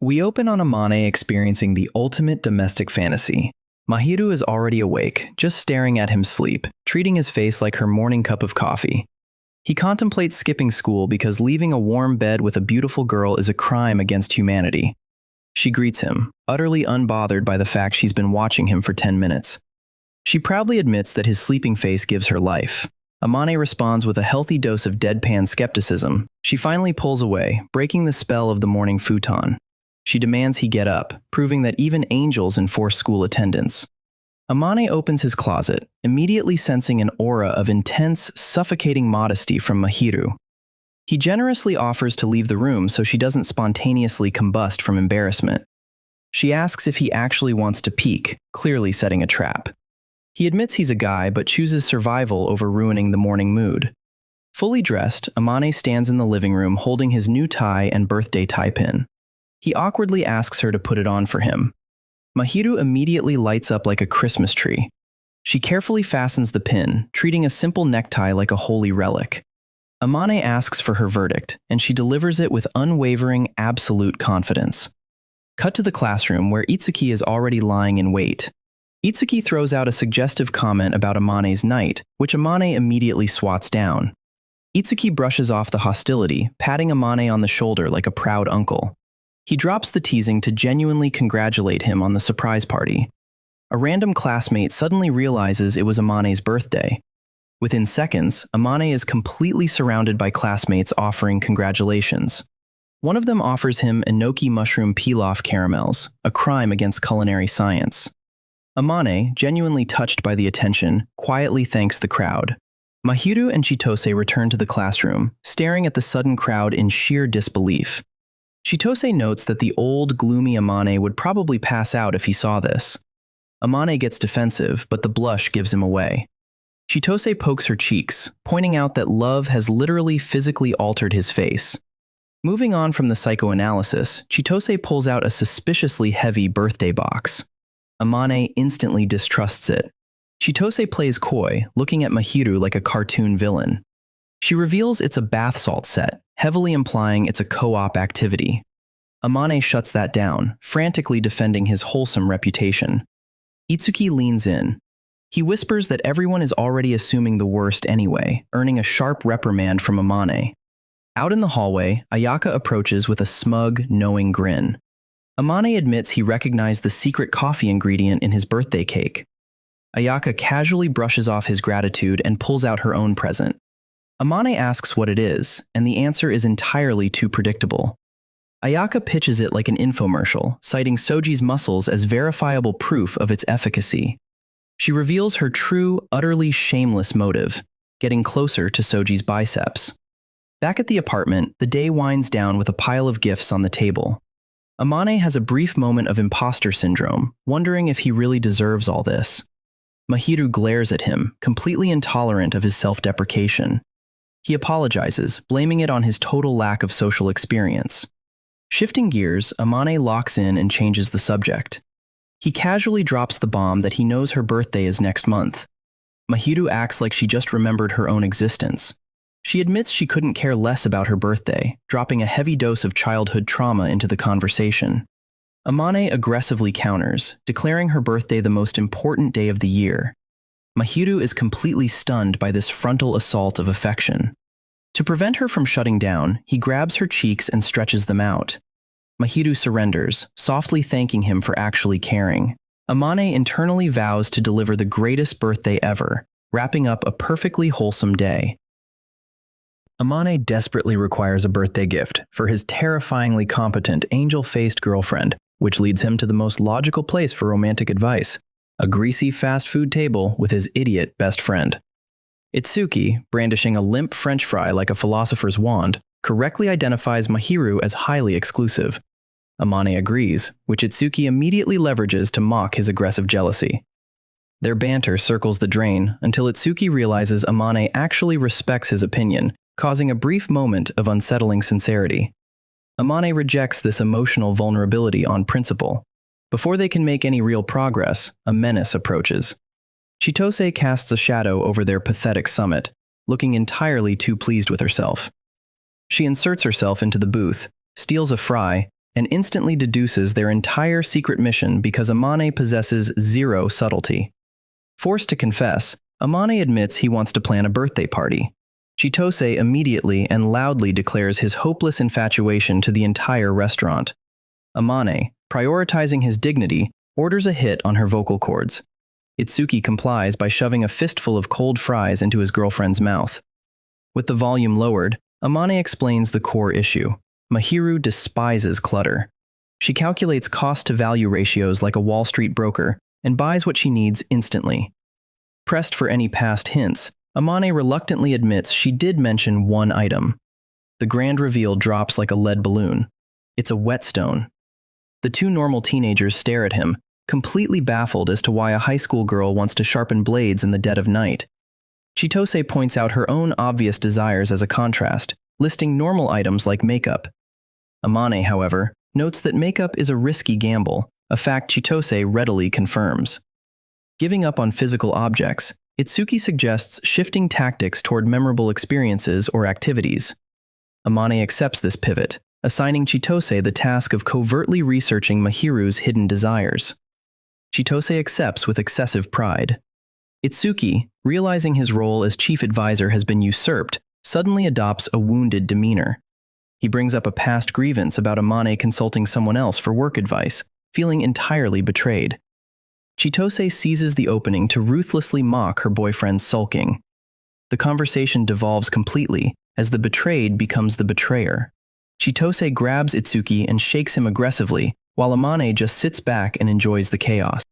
We open on Amane experiencing the ultimate domestic fantasy. Mahiru is already awake, just staring at him sleep, treating his face like her morning cup of coffee. He contemplates skipping school because leaving a warm bed with a beautiful girl is a crime against humanity. She greets him, utterly unbothered by the fact she's been watching him for 10 minutes. She proudly admits that his sleeping face gives her life. Amane responds with a healthy dose of deadpan skepticism. She finally pulls away, breaking the spell of the morning futon. She demands he get up, proving that even angels enforce school attendance. Amane opens his closet, immediately sensing an aura of intense, suffocating modesty from Mahiru. He generously offers to leave the room so she doesn't spontaneously combust from embarrassment. She asks if he actually wants to peek, clearly setting a trap. He admits he's a guy but chooses survival over ruining the morning mood. Fully dressed, Amane stands in the living room holding his new tie and birthday tie pin. He awkwardly asks her to put it on for him. Mahiru immediately lights up like a Christmas tree. She carefully fastens the pin, treating a simple necktie like a holy relic. Amane asks for her verdict, and she delivers it with unwavering, absolute confidence. Cut to the classroom where Itsuki is already lying in wait. Itsuki throws out a suggestive comment about Amane's night, which Amane immediately swats down. Itsuki brushes off the hostility, patting Amane on the shoulder like a proud uncle. He drops the teasing to genuinely congratulate him on the surprise party. A random classmate suddenly realizes it was Amane's birthday. Within seconds, Amane is completely surrounded by classmates offering congratulations. One of them offers him enoki mushroom pilaf caramels, a crime against culinary science. Amane, genuinely touched by the attention, quietly thanks the crowd. Mahiru and Chitose return to the classroom, staring at the sudden crowd in sheer disbelief. Chitose notes that the old, gloomy Amane would probably pass out if he saw this. Amane gets defensive, but the blush gives him away. Chitose pokes her cheeks, pointing out that love has literally physically altered his face. Moving on from the psychoanalysis, Chitose pulls out a suspiciously heavy birthday box. Amane instantly distrusts it. Chitose plays coy, looking at Mahiru like a cartoon villain. She reveals it's a bath salt set, heavily implying it's a co-op activity. Amane shuts that down, frantically defending his wholesome reputation. Itsuki leans in. He whispers that everyone is already assuming the worst anyway, earning a sharp reprimand from Amane. Out in the hallway, Ayaka approaches with a smug, knowing grin. Amane admits he recognized the secret coffee ingredient in his birthday cake. Ayaka casually brushes off his gratitude and pulls out her own present. Amane asks what it is, and the answer is entirely too predictable. Ayaka pitches it like an infomercial, citing Soji's muscles as verifiable proof of its efficacy. She reveals her true, utterly shameless motive, getting closer to Soji's biceps. Back at the apartment, the day winds down with a pile of gifts on the table. Amane has a brief moment of imposter syndrome, wondering if he really deserves all this. Mahiru glares at him, completely intolerant of his self-deprecation. He apologizes, blaming it on his total lack of social experience. Shifting gears, Amane locks in and changes the subject. He casually drops the bomb that he knows her birthday is next month. Mahiru acts like she just remembered her own existence. She admits she couldn't care less about her birthday, dropping a heavy dose of childhood trauma into the conversation. Amane aggressively counters, declaring her birthday the most important day of the year. Mahiru is completely stunned by this frontal assault of affection. To prevent her from shutting down, he grabs her cheeks and stretches them out. Mahiru surrenders, softly thanking him for actually caring. Amane internally vows to deliver the greatest birthday ever, wrapping up a perfectly wholesome day. Amane desperately requires a birthday gift for his terrifyingly competent, angel-faced girlfriend, which leads him to the most logical place for romantic advice: a greasy fast food table with his idiot best friend. Itsuki, brandishing a limp French fry like a philosopher's wand, correctly identifies Mahiru as highly exclusive. Amane agrees, which Itsuki immediately leverages to mock his aggressive jealousy. Their banter circles the drain until Itsuki realizes Amane actually respects his opinion, causing a brief moment of unsettling sincerity. Amane rejects this emotional vulnerability on principle. Before they can make any real progress, a menace approaches. Chitose casts a shadow over their pathetic summit, looking entirely too pleased with herself. She inserts herself into the booth, steals a fry, and instantly deduces their entire secret mission because Amane possesses zero subtlety. Forced to confess, Amane admits he wants to plan a birthday party. Chitose immediately and loudly declares his hopeless infatuation to the entire restaurant. Amane, prioritizing his dignity, orders a hit on her vocal cords. Itsuki complies by shoving a fistful of cold fries into his girlfriend's mouth. With the volume lowered, Amane explains the core issue. Mahiru despises clutter. She calculates cost-to-value ratios like a Wall Street broker and buys what she needs instantly. Pressed for any past hints, Amane reluctantly admits she did mention one item. The grand reveal drops like a lead balloon. It's a whetstone. The two normal teenagers stare at him, completely baffled as to why a high school girl wants to sharpen blades in the dead of night. Chitose points out her own obvious desires as a contrast, listing normal items like makeup. Amane, however, notes that makeup is a risky gamble, a fact Chitose readily confirms. Giving up on physical objects, Itsuki suggests shifting tactics toward memorable experiences or activities. Amane accepts this pivot, assigning Chitose the task of covertly researching Mahiru's hidden desires. Chitose accepts with excessive pride. Itsuki, realizing his role as chief advisor has been usurped, suddenly adopts a wounded demeanor. He brings up a past grievance about Amane consulting someone else for work advice, feeling entirely betrayed. Chitose seizes the opening to ruthlessly mock her boyfriend's sulking. The conversation devolves completely as the betrayed becomes the betrayer. Chitose grabs Itsuki and shakes him aggressively, while Amane just sits back and enjoys the chaos.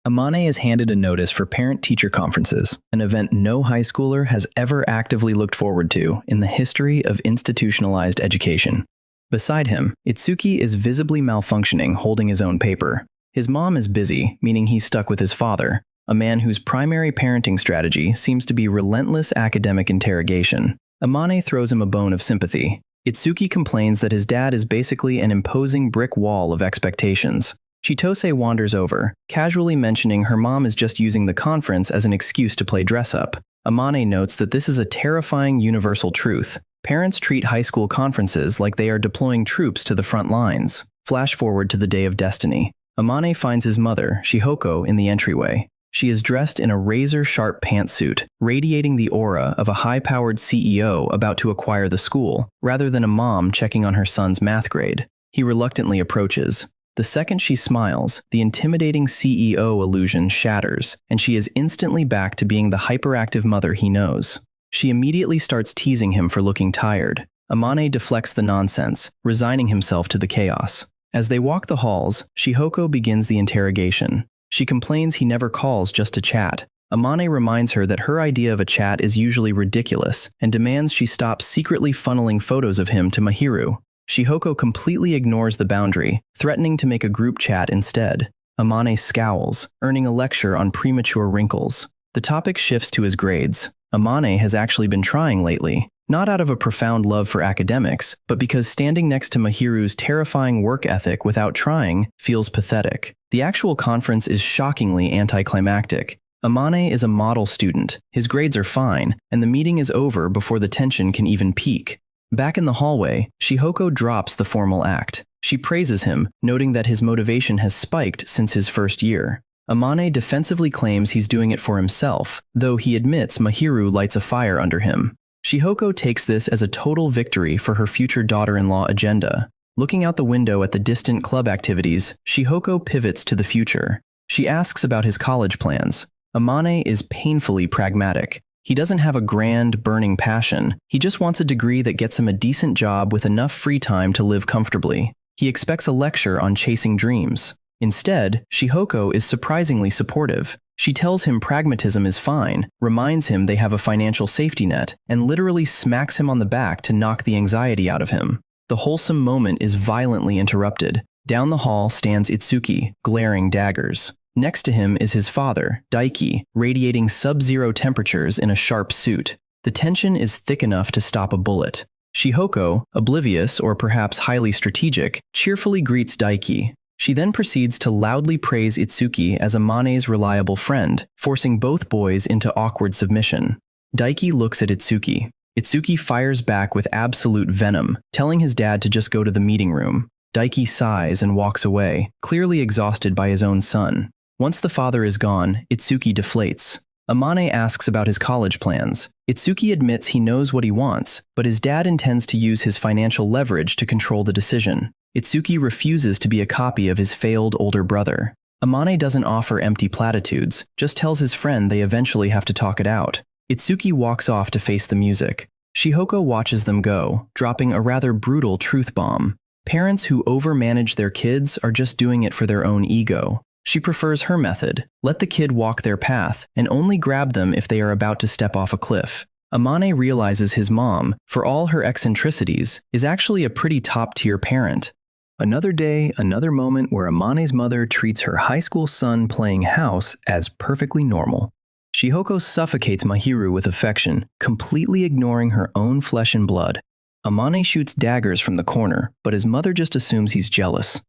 Amane is handed a notice for parent-teacher conferences, an event no high schooler has ever actively looked forward to in the history of institutionalized education. Beside him, Itsuki is visibly malfunctioning, holding his own paper. His mom is busy, meaning he's stuck with his father, a man whose primary parenting strategy seems to be relentless academic interrogation. Amane throws him a bone of sympathy. Itsuki complains that his dad is basically an imposing brick wall of expectations. Chitose wanders over, casually mentioning her mom is just using the conference as an excuse to play dress-up. Amane notes that this is a terrifying universal truth. Parents treat high school conferences like they are deploying troops to the front lines. Flash forward to the day of destiny. Amane finds his mother, Shihoko, in the entryway. She is dressed in a razor-sharp pantsuit, radiating the aura of a high-powered CEO about to acquire the school, rather than a mom checking on her son's math grade. He reluctantly approaches. The second she smiles, the intimidating CEO illusion shatters, and she is instantly back to being the hyperactive mother he knows. She immediately starts teasing him for looking tired. Amane deflects the nonsense, resigning himself to the chaos. As they walk the halls, Shihoko begins the interrogation. She complains he never calls just to chat. Amane reminds her that her idea of a chat is usually ridiculous and demands she stop secretly funneling photos of him to Mahiru. Shihoko completely ignores the boundary, threatening to make a group chat instead. Amane scowls, earning a lecture on premature wrinkles. The topic shifts to his grades. Amane has actually been trying lately, not out of a profound love for academics, but because standing next to Mahiru's terrifying work ethic without trying feels pathetic. The actual conference is shockingly anticlimactic. Amane is a model student, his grades are fine, and the meeting is over before the tension can even peak. Back in the hallway, Shihoko drops the formal act. She praises him, noting that his motivation has spiked since his first year. Amane defensively claims he's doing it for himself, though he admits Mahiru lights a fire under him. Shihoko takes this as a total victory for her future daughter-in-law agenda. Looking out the window at the distant club activities, Shihoko pivots to the future. She asks about his college plans. Amane is painfully pragmatic. He doesn't have a grand, burning passion. He just wants a degree that gets him a decent job with enough free time to live comfortably. He expects a lecture on chasing dreams. Instead, Shihoko is surprisingly supportive. She tells him pragmatism is fine, reminds him they have a financial safety net, and literally smacks him on the back to knock the anxiety out of him. The wholesome moment is violently interrupted. Down the hall stands Itsuki, glaring daggers. Next to him is his father, Daiki, radiating sub-zero temperatures in a sharp suit. The tension is thick enough to stop a bullet. Shihoko, oblivious or perhaps highly strategic, cheerfully greets Daiki. She then proceeds to loudly praise Itsuki as Amane's reliable friend, forcing both boys into awkward submission. Daiki looks at Itsuki. Itsuki fires back with absolute venom, telling his dad to just go to the meeting room. Daiki sighs and walks away, clearly exhausted by his own son. Once the father is gone, Itsuki deflates. Amane asks about his college plans. Itsuki admits he knows what he wants, but his dad intends to use his financial leverage to control the decision. Itsuki refuses to be a copy of his failed older brother. Amane doesn't offer empty platitudes, just tells his friend they eventually have to talk it out. Itsuki walks off to face the music. Shihoko watches them go, dropping a rather brutal truth bomb. Parents who overmanage their kids are just doing it for their own ego. She prefers her method: let the kid walk their path, and only grab them if they are about to step off a cliff. Amane realizes his mom, for all her eccentricities, is actually a pretty top-tier parent. Another day, another moment where Amane's mother treats her high school son playing house as perfectly normal. Shihoko suffocates Mahiru with affection, completely ignoring her own flesh and blood. Amane shoots daggers from the corner, but his mother just assumes he's jealous.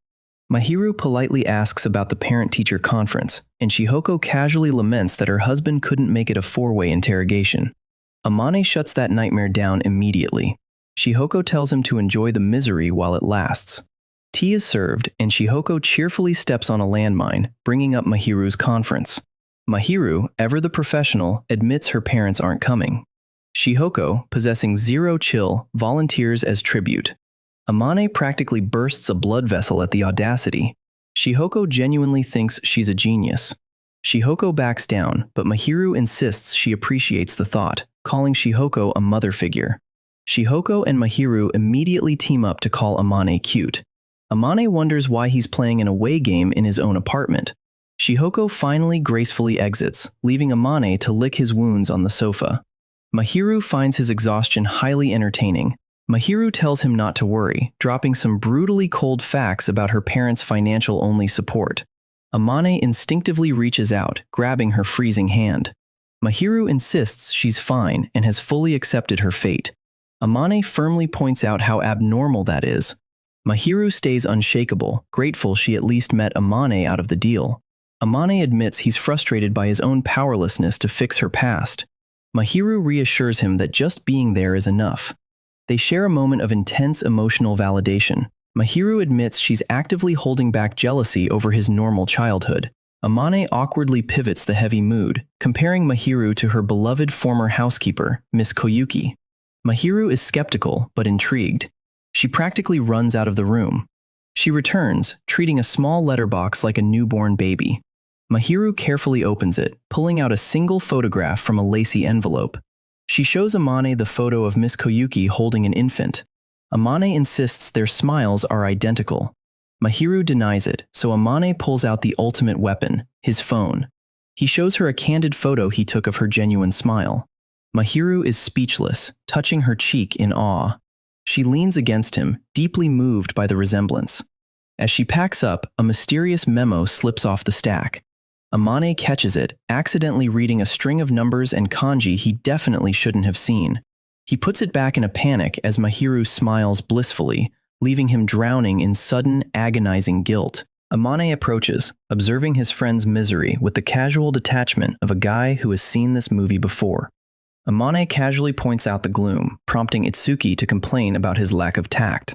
Mahiru politely asks about the parent-teacher conference, and Shihoko casually laments that her husband couldn't make it a four-way interrogation. Amane shuts that nightmare down immediately. Shihoko tells him to enjoy the misery while it lasts. Tea is served, and Shihoko cheerfully steps on a landmine, bringing up Mahiru's conference. Mahiru, ever the professional, admits her parents aren't coming. Shihoko, possessing zero chill, volunteers as tribute. Amane practically bursts a blood vessel at the audacity. Shihoko genuinely thinks she's a genius. Shihoko backs down, but Mahiru insists she appreciates the thought, calling Shihoko a mother figure. Shihoko and Mahiru immediately team up to call Amane cute. Amane wonders why he's playing an away game in his own apartment. Shihoko finally gracefully exits, leaving Amane to lick his wounds on the sofa. Mahiru finds his exhaustion highly entertaining. Mahiru tells him not to worry, dropping some brutally cold facts about her parents' financial-only support. Amane instinctively reaches out, grabbing her freezing hand. Mahiru insists she's fine and has fully accepted her fate. Amane firmly points out how abnormal that is. Mahiru stays unshakable, grateful she at least met Amane out of the deal. Amane admits he's frustrated by his own powerlessness to fix her past. Mahiru reassures him that just being there is enough. They share a moment of intense emotional validation. Mahiru admits she's actively holding back jealousy over his normal childhood. Amane awkwardly pivots the heavy mood, comparing Mahiru to her beloved former housekeeper, Miss Koyuki. Mahiru is skeptical but intrigued. She practically runs out of the room. She returns, treating a small letterbox like a newborn baby. Mahiru carefully opens it, pulling out a single photograph from a lacy envelope. She shows Amane the photo of Miss Koyuki holding an infant. Amane insists their smiles are identical. Mahiru denies it, so Amane pulls out the ultimate weapon, his phone. He shows her a candid photo he took of her genuine smile. Mahiru is speechless, touching her cheek in awe. She leans against him, deeply moved by the resemblance. As she packs up, a mysterious memo slips off the stack. Amane catches it, accidentally reading a string of numbers and kanji he definitely shouldn't have seen. He puts it back in a panic as Mahiru smiles blissfully, leaving him drowning in sudden, agonizing guilt. Amane approaches, observing his friend's misery with the casual detachment of a guy who has seen this movie before. Amane casually points out the gloom, prompting Itsuki to complain about his lack of tact.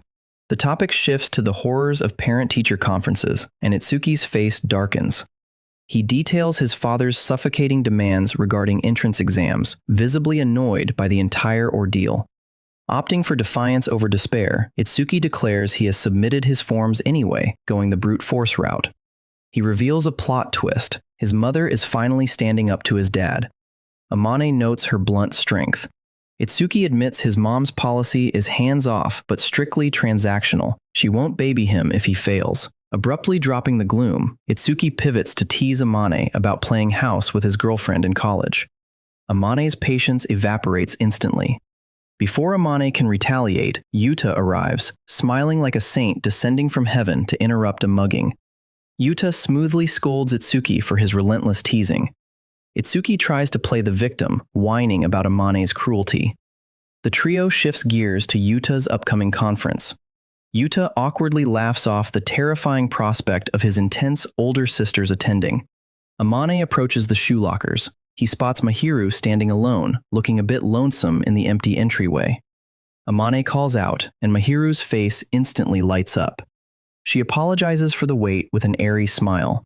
The topic shifts to the horrors of parent-teacher conferences, and Itsuki's face darkens. He details his father's suffocating demands regarding entrance exams, visibly annoyed by the entire ordeal. Opting for defiance over despair, Itsuki declares he has submitted his forms anyway, going the brute force route. He reveals a plot twist. His mother is finally standing up to his dad. Amane notes her blunt strength. Itsuki admits his mom's policy is hands-off but strictly transactional. She won't baby him if he fails. Abruptly dropping the gloom, Itsuki pivots to tease Amane about playing house with his girlfriend in college. Amane's patience evaporates instantly. Before Amane can retaliate, Yuta arrives, smiling like a saint descending from heaven to interrupt a mugging. Yuta smoothly scolds Itsuki for his relentless teasing. Itsuki tries to play the victim, whining about Amane's cruelty. The trio shifts gears to Yuta's upcoming conference. Yuta awkwardly laughs off the terrifying prospect of his intense older sisters attending. Amane approaches the shoe lockers. He spots Mahiru standing alone, looking a bit lonesome in the empty entryway. Amane calls out, and Mahiru's face instantly lights up. She apologizes for the wait with an airy smile.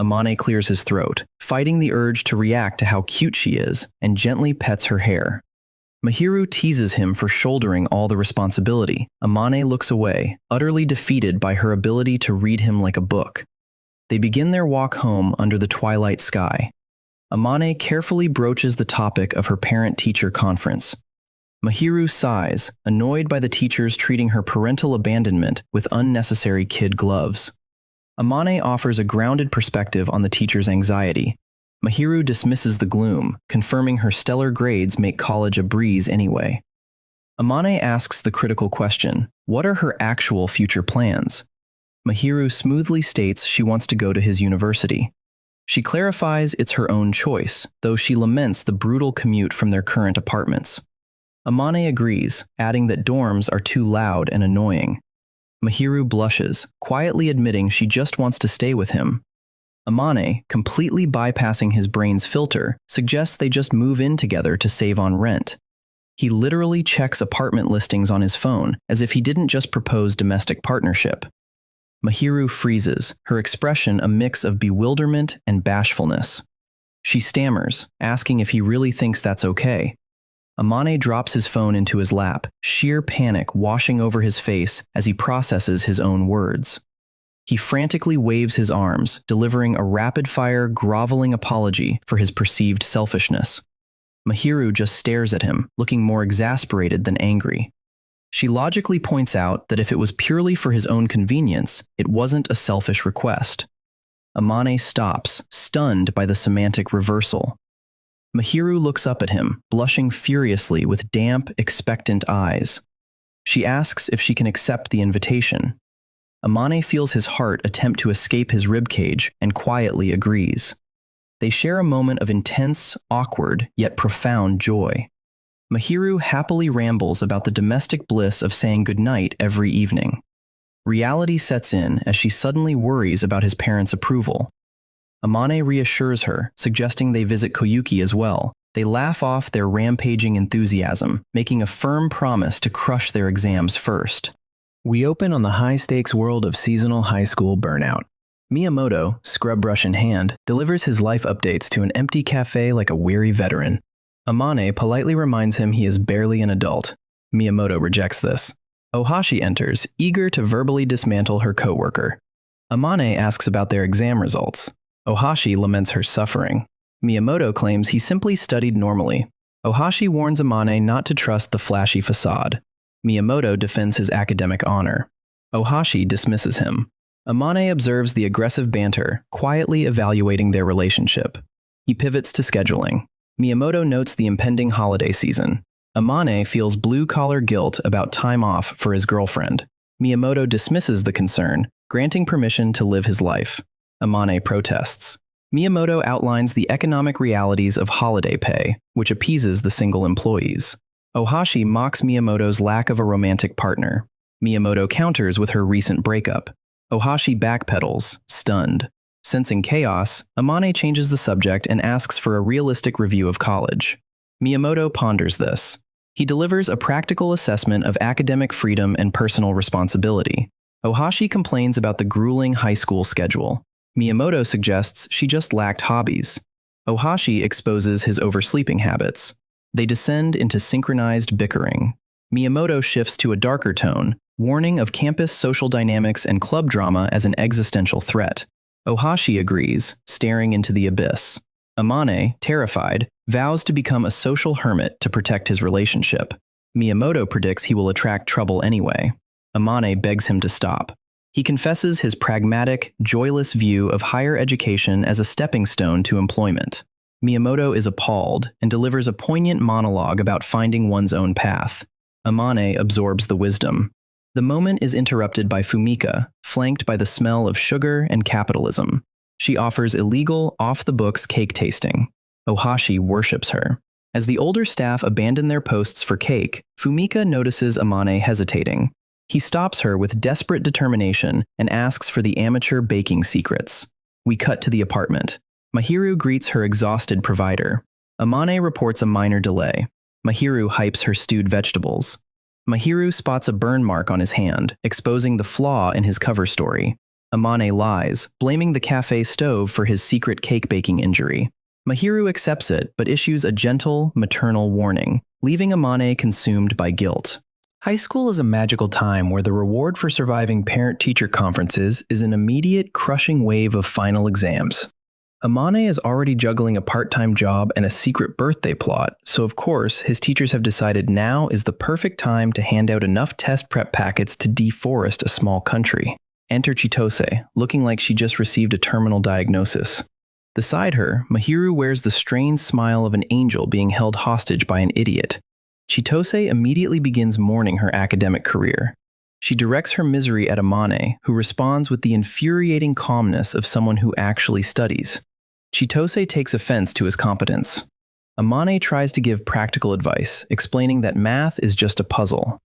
Amane clears his throat, fighting the urge to react to how cute she is, and gently pets her hair. Mahiru teases him for shouldering all the responsibility. Amane looks away, utterly defeated by her ability to read him like a book. They begin their walk home under the twilight sky. Amane carefully broaches the topic of her parent-teacher conference. Mahiru sighs, annoyed by the teachers treating her parental abandonment with unnecessary kid gloves. Amane offers a grounded perspective on the teacher's anxiety. Mahiru dismisses the gloom, confirming her stellar grades make college a breeze anyway. Amane asks the critical question, what are her actual future plans? Mahiru smoothly states she wants to go to his university. She clarifies it's her own choice, though she laments the brutal commute from their current apartments. Amane agrees, adding that dorms are too loud and annoying. Mahiru blushes, quietly admitting she just wants to stay with him. Amane, completely bypassing his brain's filter, suggests they just move in together to save on rent. He literally checks apartment listings on his phone, as if he didn't just propose domestic partnership. Mahiru freezes, her expression a mix of bewilderment and bashfulness. She stammers, asking if he really thinks that's okay. Amane drops his phone into his lap, sheer panic washing over his face as he processes his own words. He frantically waves his arms, delivering a rapid-fire, groveling apology for his perceived selfishness. Mahiru just stares at him, looking more exasperated than angry. She logically points out that if it was purely for his own convenience, it wasn't a selfish request. Amane stops, stunned by the semantic reversal. Mahiru looks up at him, blushing furiously with damp, expectant eyes. She asks if she can accept the invitation. Amane feels his heart attempt to escape his ribcage and quietly agrees. They share a moment of intense, awkward, yet profound joy. Mahiru happily rambles about the domestic bliss of saying goodnight every evening. Reality sets in as she suddenly worries about his parents' approval. Amane reassures her, suggesting they visit Koyuki as well. They laugh off their rampaging enthusiasm, making a firm promise to crush their exams first. We open on the high-stakes world of seasonal high school burnout. Miyamoto, scrub brush in hand, delivers his life updates to an empty cafe like a weary veteran. Amane politely reminds him he is barely an adult. Miyamoto rejects this. Ohashi enters, eager to verbally dismantle her coworker. Amane asks about their exam results. Ohashi laments her suffering. Miyamoto claims he simply studied normally. Ohashi warns Amane not to trust the flashy facade. Miyamoto defends his academic honor. Ohashi dismisses him. Amane observes the aggressive banter, quietly evaluating their relationship. He pivots to scheduling. Miyamoto notes the impending holiday season. Amane feels blue-collar guilt about time off for his girlfriend. Miyamoto dismisses the concern, granting permission to live his life. Amane protests. Miyamoto outlines the economic realities of holiday pay, which appeases the single employees. Ohashi mocks Miyamoto's lack of a romantic partner. Miyamoto counters with her recent breakup. Ohashi backpedals, stunned. Sensing chaos, Amane changes the subject and asks for a realistic review of college. Miyamoto ponders this. He delivers a practical assessment of academic freedom and personal responsibility. Ohashi complains about the grueling high school schedule. Miyamoto suggests she just lacked hobbies. Ohashi exposes his oversleeping habits. They descend into synchronized bickering. Miyamoto shifts to a darker tone, warning of campus social dynamics and club drama as an existential threat. Ohashi agrees, staring into the abyss. Amane, terrified, vows to become a social hermit to protect his relationship. Miyamoto predicts he will attract trouble anyway. Amane begs him to stop. He confesses his pragmatic, joyless view of higher education as a stepping stone to employment. Miyamoto is appalled and delivers a poignant monologue about finding one's own path. Amane absorbs the wisdom. The moment is interrupted by Fumika, flanked by the smell of sugar and capitalism. She offers illegal, off-the-books cake tasting. Ohashi worships her. As the older staff abandon their posts for cake, Fumika notices Amane hesitating. He stops her with desperate determination and asks for the amateur baking secrets. We cut to the apartment. Mahiru greets her exhausted provider. Amane reports a minor delay. Mahiru hypes her stewed vegetables. Mahiru spots a burn mark on his hand, exposing the flaw in his cover story. Amane lies, blaming the cafe stove for his secret cake-baking injury. Mahiru accepts it, but issues a gentle, maternal warning, leaving Amane consumed by guilt. High school is a magical time where the reward for surviving parent-teacher conferences is an immediate, crushing wave of final exams. Amane is already juggling a part-time job and a secret birthday plot, so of course, his teachers have decided now is the perfect time to hand out enough test prep packets to deforest a small country. Enter Chitose, looking like she just received a terminal diagnosis. Beside her, Mahiru wears the strained smile of an angel being held hostage by an idiot. Chitose immediately begins mourning her academic career. She directs her misery at Amane, who responds with the infuriating calmness of someone who actually studies. Chitose takes offense to his competence. Amane tries to give practical advice, explaining that math is just a puzzle.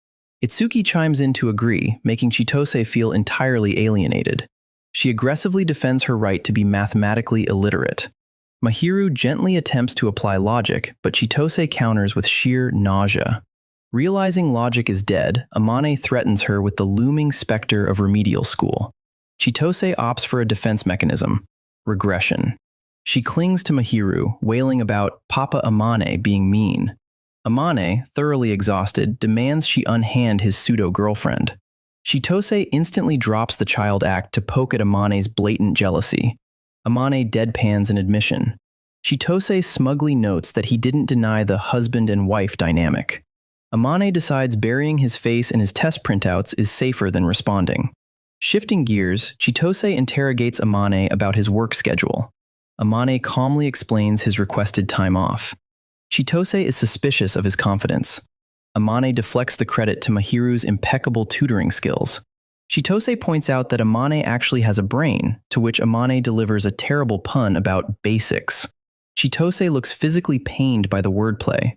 Itsuki chimes in to agree, making Chitose feel entirely alienated. She aggressively defends her right to be mathematically illiterate. Mahiru gently attempts to apply logic, but Chitose counters with sheer nausea. Realizing logic is dead, Amane threatens her with the looming specter of remedial school. Chitose opts for a defense mechanism: regression. She clings to Mahiru, wailing about Papa Amane being mean. Amane, thoroughly exhausted, demands she unhand his pseudo-girlfriend. Chitose instantly drops the child act to poke at Amane's blatant jealousy. Amane deadpans an admission. Chitose smugly notes that he didn't deny the husband and wife dynamic. Amane decides burying his face in his test printouts is safer than responding. Shifting gears, Chitose interrogates Amane about his work schedule. Amane calmly explains his requested time off. Chitose is suspicious of his confidence. Amane deflects the credit to Mahiru's impeccable tutoring skills. Chitose points out that Amane actually has a brain, to which Amane delivers a terrible pun about basics. Chitose looks physically pained by the wordplay.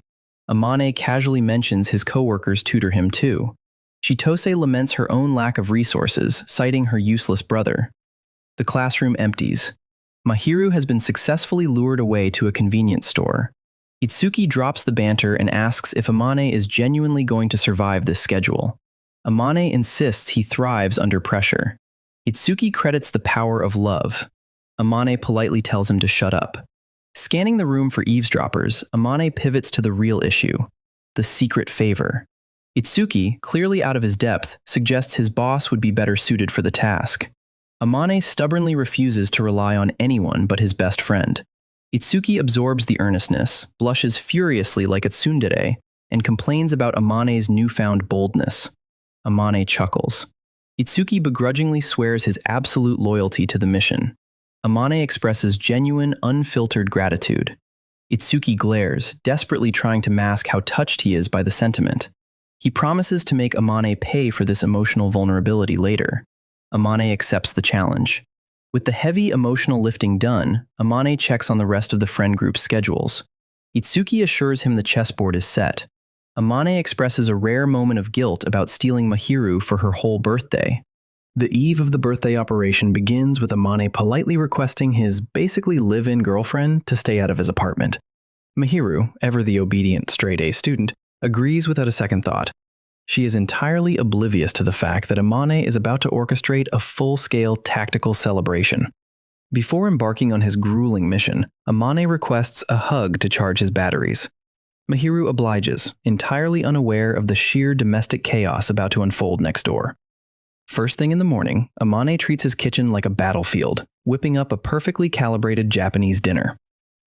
Amane casually mentions his coworkers tutor him too. Chitose laments her own lack of resources, citing her useless brother. The classroom empties. Mahiru has been successfully lured away to a convenience store. Itsuki drops the banter and asks if Amane is genuinely going to survive this schedule. Amane insists he thrives under pressure. Itsuki credits the power of love. Amane politely tells him to shut up. Scanning the room for eavesdroppers, Amane pivots to the real issue: the secret favor. Itsuki, clearly out of his depth, suggests his boss would be better suited for the task. Amane stubbornly refuses to rely on anyone but his best friend. Itsuki absorbs the earnestness, blushes furiously like a tsundere, and complains about Amane's newfound boldness. Amane chuckles. Itsuki begrudgingly swears his absolute loyalty to the mission. Amane expresses genuine, unfiltered gratitude. Itsuki glares, desperately trying to mask how touched he is by the sentiment. He promises to make Amane pay for this emotional vulnerability later. Amane accepts the challenge. With the heavy emotional lifting done, Amane checks on the rest of the friend group's schedules. Itsuki assures him the chessboard is set. Amane expresses a rare moment of guilt about stealing Mahiru for her whole birthday. The eve of the birthday operation begins with Amane politely requesting his basically live-in girlfriend to stay out of his apartment. Mahiru, ever the obedient straight-A student, agrees without a second thought. She is entirely oblivious to the fact that Amane is about to orchestrate a full-scale tactical celebration. Before embarking on his grueling mission, Amane requests a hug to charge his batteries. Mahiru obliges, entirely unaware of the sheer domestic chaos about to unfold next door. First thing in the morning, Amane treats his kitchen like a battlefield, whipping up a perfectly calibrated Japanese dinner.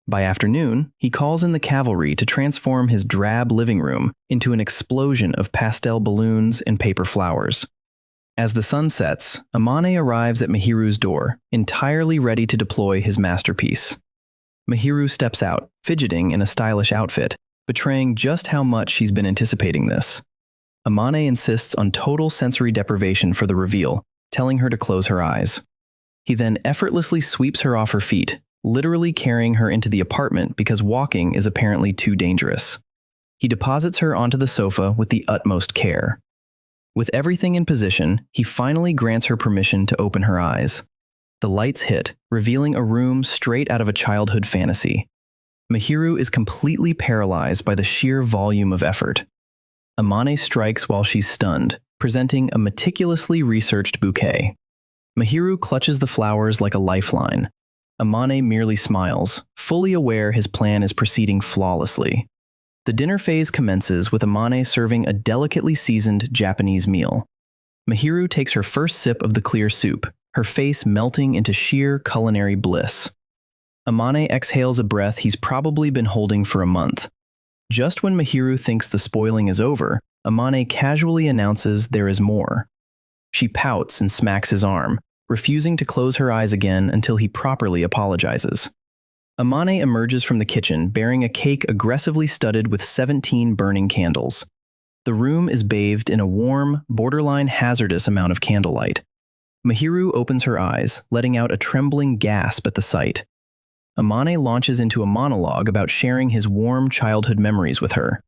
By afternoon, he calls in the cavalry to transform his drab living room into an explosion of pastel balloons and paper flowers. As the sun sets, Amane arrives at Mahiru's door, entirely ready to deploy his masterpiece. Mahiru steps out, fidgeting in a stylish outfit, betraying just how much she's been anticipating this. Amane insists on total sensory deprivation for the reveal, telling her to close her eyes. He then effortlessly sweeps her off her feet, literally carrying her into the apartment because walking is apparently too dangerous. He deposits her onto the sofa with the utmost care. With everything in position, he finally grants her permission to open her eyes. The lights hit, revealing a room straight out of a childhood fantasy. Mahiru is completely paralyzed by the sheer volume of effort. Amane strikes while she's stunned, presenting a meticulously researched bouquet. Mahiru clutches the flowers like a lifeline. Amane merely smiles, fully aware his plan is proceeding flawlessly. The dinner phase commences with Amane serving a delicately seasoned Japanese meal. Mahiru takes her first sip of the clear soup, her face melting into sheer culinary bliss. Amane exhales a breath he's probably been holding for a month. Just when Mahiru thinks the spoiling is over, Amane casually announces there is more. She pouts and smacks his arm, refusing to close her eyes again until he properly apologizes. Amane emerges from the kitchen bearing a cake aggressively studded with 17 burning candles. The room is bathed in a warm, borderline hazardous amount of candlelight. Mahiru opens her eyes, letting out a trembling gasp at the sight. Amane launches into a monologue about sharing his warm childhood memories with her.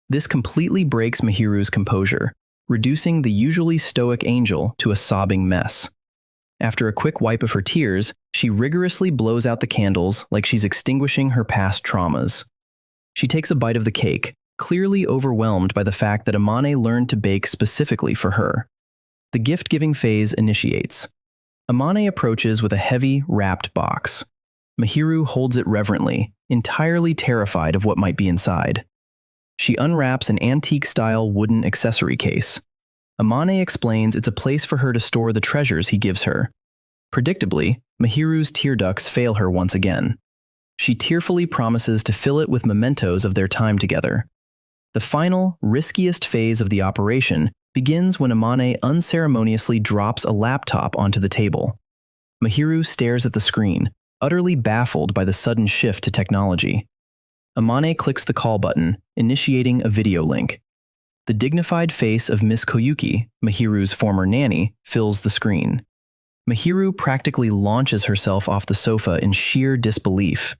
This completely breaks Mahiru's composure, reducing the usually stoic angel to a sobbing mess. After a quick wipe of her tears, she rigorously blows out the candles like she's extinguishing her past traumas. She takes a bite of the cake, clearly overwhelmed by the fact that Amane learned to bake specifically for her. The gift-giving phase initiates. Amane approaches with a heavy, wrapped box. Mahiru holds it reverently, entirely terrified of what might be inside. She unwraps an antique-style wooden accessory case. Amane explains it's a place for her to store the treasures he gives her. Predictably, Mahiru's tear ducts fail her once again. She tearfully promises to fill it with mementos of their time together. The final, riskiest phase of the operation begins when Amane unceremoniously drops a laptop onto the table. Mahiru stares at the screen, utterly baffled by the sudden shift to technology. Amane clicks the call button, initiating a video link. The dignified face of Miss Koyuki, Mahiru's former nanny, fills the screen. Mahiru practically launches herself off the sofa in sheer disbelief.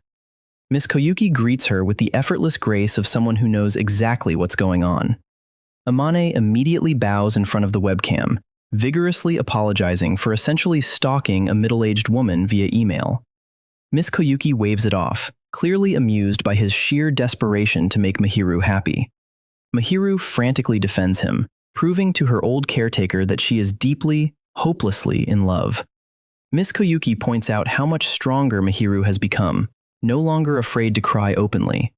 Miss Koyuki greets her with the effortless grace of someone who knows exactly what's going on. Amane immediately bows in front of the webcam, vigorously apologizing for essentially stalking a middle-aged woman via email. Miss Koyuki waves it off, clearly amused by his sheer desperation to make Mahiru happy. Mahiru frantically defends him, proving to her old caretaker that she is deeply, hopelessly in love. Miss Koyuki points out how much stronger Mahiru has become, no longer afraid to cry openly.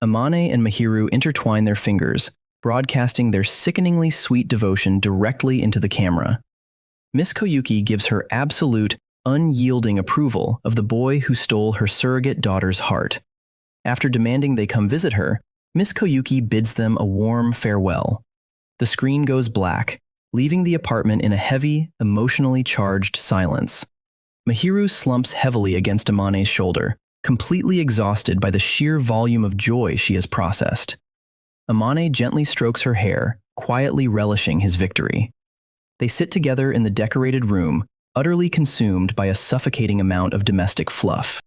Amane and Mahiru intertwine their fingers, broadcasting their sickeningly sweet devotion directly into the camera. Miss Koyuki gives her absolute, unyielding approval of the boy who stole her surrogate daughter's heart. After demanding they come visit her, Miss Koyuki bids them a warm farewell. The screen goes black, leaving the apartment in a heavy, emotionally charged silence. Mahiru slumps heavily against Amane's shoulder, completely exhausted by the sheer volume of joy she has processed. Amane gently strokes her hair, quietly relishing his victory. They sit together in the decorated room, utterly consumed by a suffocating amount of domestic fluff.